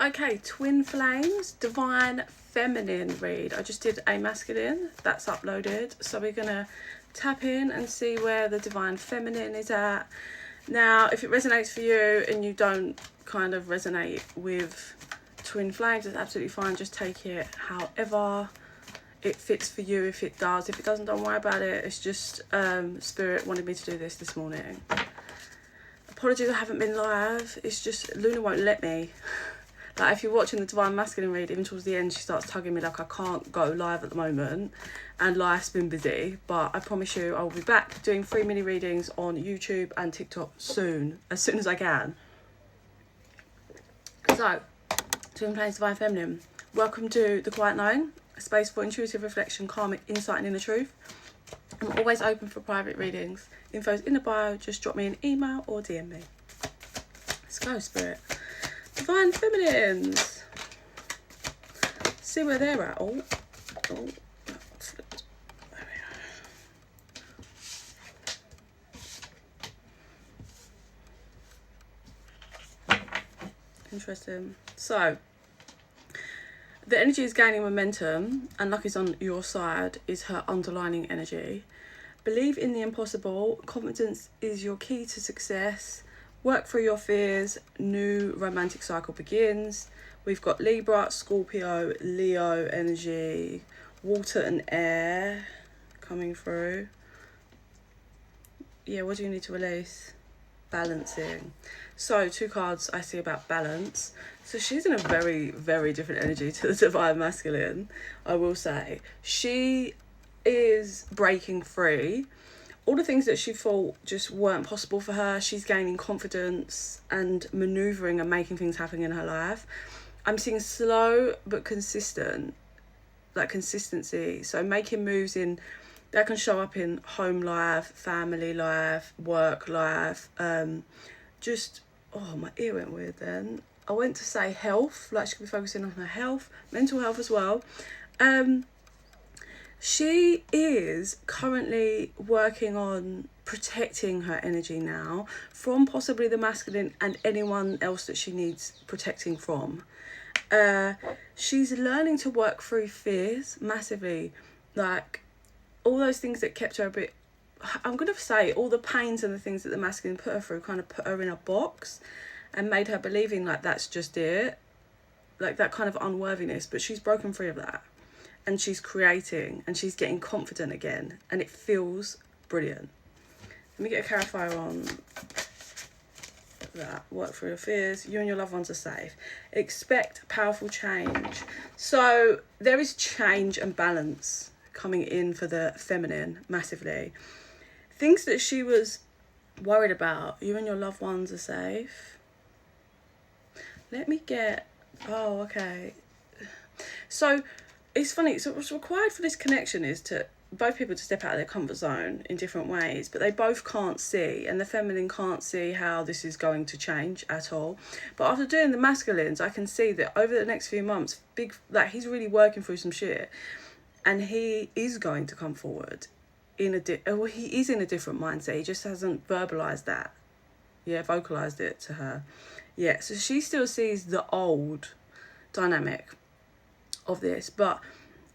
Okay, twin flames, divine feminine read. I just did a masculine, that's uploaded. So we're gonna tap in and see where the divine feminine is at. Now, if it resonates for you and you don't kind of resonate with twin flames, it's absolutely fine. Just take it however it fits for you. If it does, if it doesn't, don't worry about it. It's just spirit wanted me to do this morning. Apologies I haven't been live. It's just Luna won't let me. Like, if you're watching the divine masculine read, even towards the end she starts tugging me like I can't go live at the moment, and life's been busy. But I promise you I will be back doing free mini readings on YouTube and TikTok soon as I can. So, twin flames, divine feminine, welcome to the Quiet Knowing, a space for intuitive reflection, karmic insight and inner truth. I'm always open for private readings. Info's in the bio. Just drop me an email or DM me. Let's go, spirit. Divine feminines. See where they're at. Oh. Interesting. So, the energy is gaining momentum, and luck is on your side, is her underlining energy. Believe in the impossible. Confidence is your key to success. Work through your fears. New romantic cycle begins. We've got Libra, Scorpio, Leo energy, water and air coming through. Yeah, what do you need to release? Balancing. So 2 cards I see about balance. So she's in a very, very different energy to the divine masculine, I will say. She is breaking free. All the things that she thought just weren't possible for her, she's gaining confidence and manoeuvring and making things happen in her life. I'm seeing slow but consistent, like consistency. So making moves in that can show up in home life, family life, work life. Just, oh, my ear went weird then. I went to say health, like she could be focusing on her health, mental health as well. She is currently working on protecting her energy now from possibly the masculine and anyone else that she needs protecting from. She's learning to work through fears massively. Like, all those things that kept her a bit, I'm going to say, all the pains and the things that the masculine put her through kind of put her in a box and made her believing like that's just it. Like that kind of unworthiness. But she's broken free of that. And she's creating and she's getting confident again. And it feels brilliant. Let me get a clarifier on that. Work through your fears. You and your loved ones are safe. Expect powerful change. So there is change and balance coming in for the feminine massively. Things that she was worried about. You and your loved ones are safe. Let me get... Oh, okay. So... It's funny, so what's required for this connection is to both people to step out of their comfort zone in different ways, but they both can't see, and the feminine can't see how this is going to change at all. But after doing the masculines, I can see that over the next few months, he's really working through some shit, and he is going to come forward in he is in a different mindset. He just hasn't verbalized that, vocalized it to her. So she still sees the old dynamic of this, but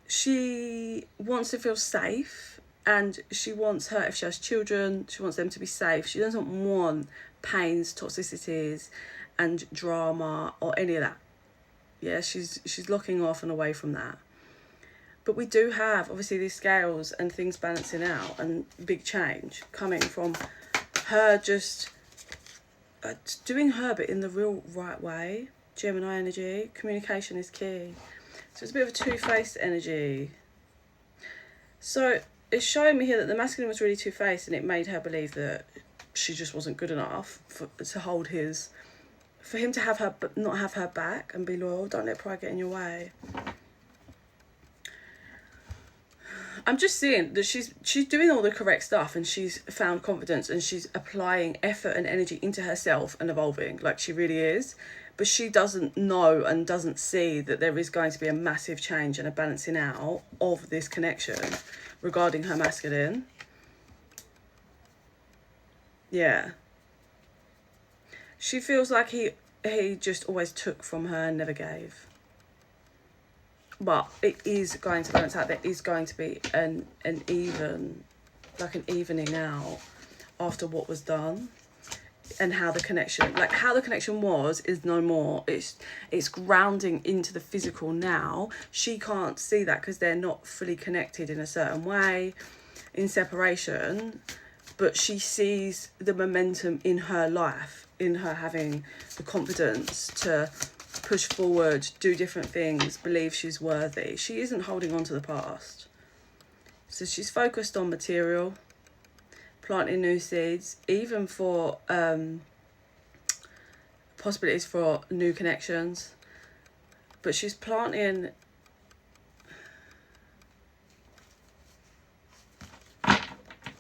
she wants to feel safe, and she wants if she has children, she wants them to be safe. She doesn't want pains, toxicities and drama or any of that. She's locking off and away from that. But we do have obviously these scales and things balancing out and big change coming from her just doing her bit in the real right way. Gemini energy, communication is key. So it's a bit of a two-faced energy. So it's showing me here that the masculine was really two-faced, and it made her believe that she just wasn't good enough to hold his... For him to have her, but not have her back and be loyal. Don't let pride get in your way. I'm just seeing that she's doing all the correct stuff, and she's found confidence, and she's applying effort and energy into herself and evolving like she really is. But she doesn't know and doesn't see that there is going to be a massive change and a balancing out of this connection regarding her masculine. Yeah. She feels like he just always took from her and never gave. But it is going to balance out. There is going to be an evening out after what was done, and how the connection was is no more. It's grounding into the physical now. She can't see that because they're not fully connected in a certain way in separation, but she sees the momentum in her life, in her having the confidence to push forward, do different things, believe she's worthy. She isn't holding on to the past. So she's focused on material, planting new seeds, even for possibilities for new connections. But she's planting...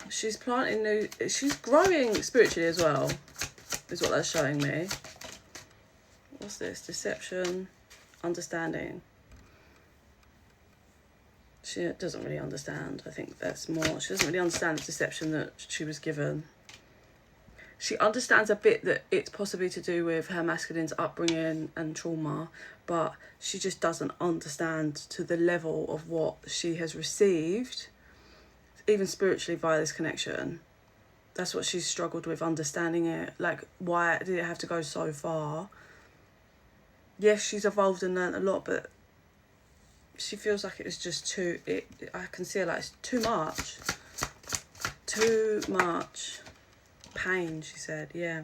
She's growing spiritually as well, is what that's showing me. What's this? Deception, understanding. She doesn't really understand. I think that's more. She doesn't really understand the deception that she was given. She understands a bit that it's possibly to do with her masculine's upbringing and trauma, but she just doesn't understand to the level of what she has received, even spiritually, via this connection. That's what she's struggled with, understanding it. Like, why did it have to go so far? Yes, she's evolved and learned a lot, but she feels like it was just too... I can see it like it's too much. Too much pain, she said. Yeah.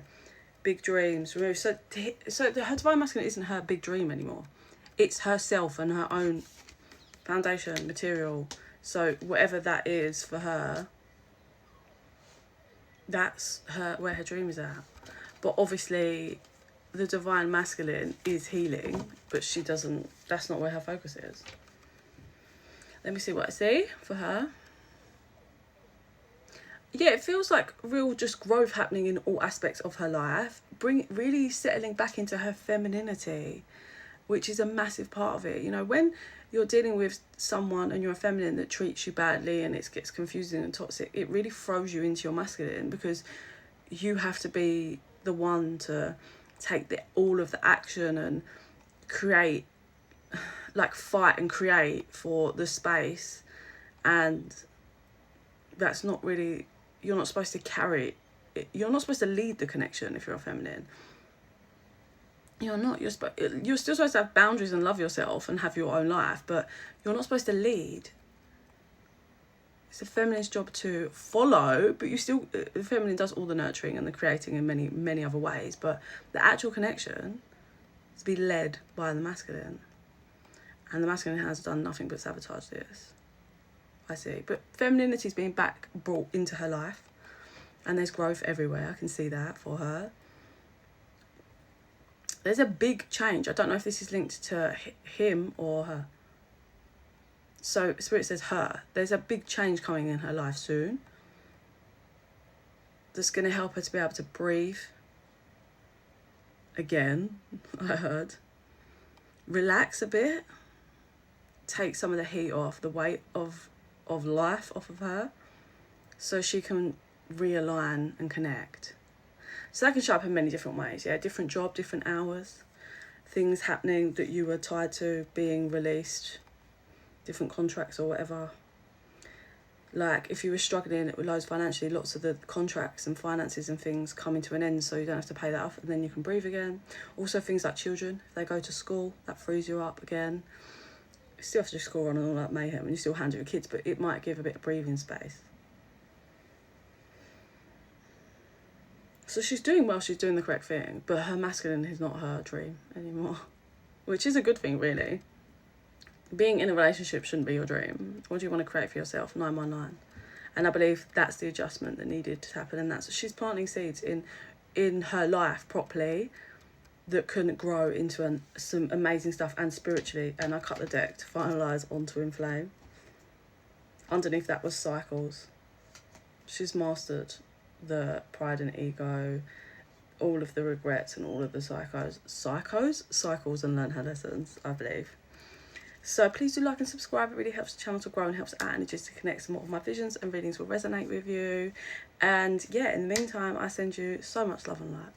Big dreams removed. So her divine masculine isn't her big dream anymore. It's herself and her own foundation, material. So whatever that is for her, that's where her dream is at. But obviously the divine masculine is healing, but she doesn't... That's not where her focus is. Let me see what I see for her. Yeah, it feels like real just growth happening in all aspects of her life. Really settling back into her femininity, which is a massive part of it. You know, when you're dealing with someone and you're a feminine that treats you badly and it gets confusing and toxic, it really throws you into your masculine, because you have to be the one to take all of the action and create, like fight and create for the space. And that's not really... You're not supposed to carry it. You're not supposed to lead the connection if you're a feminine. You're not. You're still supposed to have boundaries and love yourself and have your own life, but you're not supposed to lead. It's a feminine's job to follow, but the feminine does all the nurturing and the creating in many, many other ways, but the actual connection is to be led by the masculine. And the masculine has done nothing but sabotage this. I see. But femininity is being brought into her life, and there's growth everywhere. I can see that for her. There's a big change. I don't know if this is linked to him or her. So Spirit says her. There's a big change coming in her life soon that's going to help her to be able to breathe again, I heard. Relax a bit. Take some of the heat off, the weight of life off of her, so she can realign and connect. So that can show up in many different ways. Yeah, different job, different hours, things happening that you were tied to being released, different contracts or whatever. Like if you were struggling with loads financially, lots of the contracts and finances and things coming to an end, so you don't have to pay that off, and then you can breathe again. Also things like children, if they go to school, that frees you up again. You still have to do school run and all that mayhem, and you still handle your kids, but it might give a bit of breathing space. So she's doing well, she's doing the correct thing, but her masculine is not her dream anymore, which is a good thing, really. Being in a relationship shouldn't be your dream. What do you want to create for yourself? 919. And I believe that's the adjustment that needed to happen, and that's... She's planting seeds in her life properly that can grow into some amazing stuff, and spiritually. And I cut the deck to finalise onto Inflame. Underneath that was cycles. She's mastered the pride and ego, all of the regrets and all of the cycles, and learn her lessons, I believe. So please do like and subscribe. It really helps the channel to grow and helps our energies to connect. Some more of my visions and readings will resonate with you. And yeah, in the meantime, I send you so much love and light.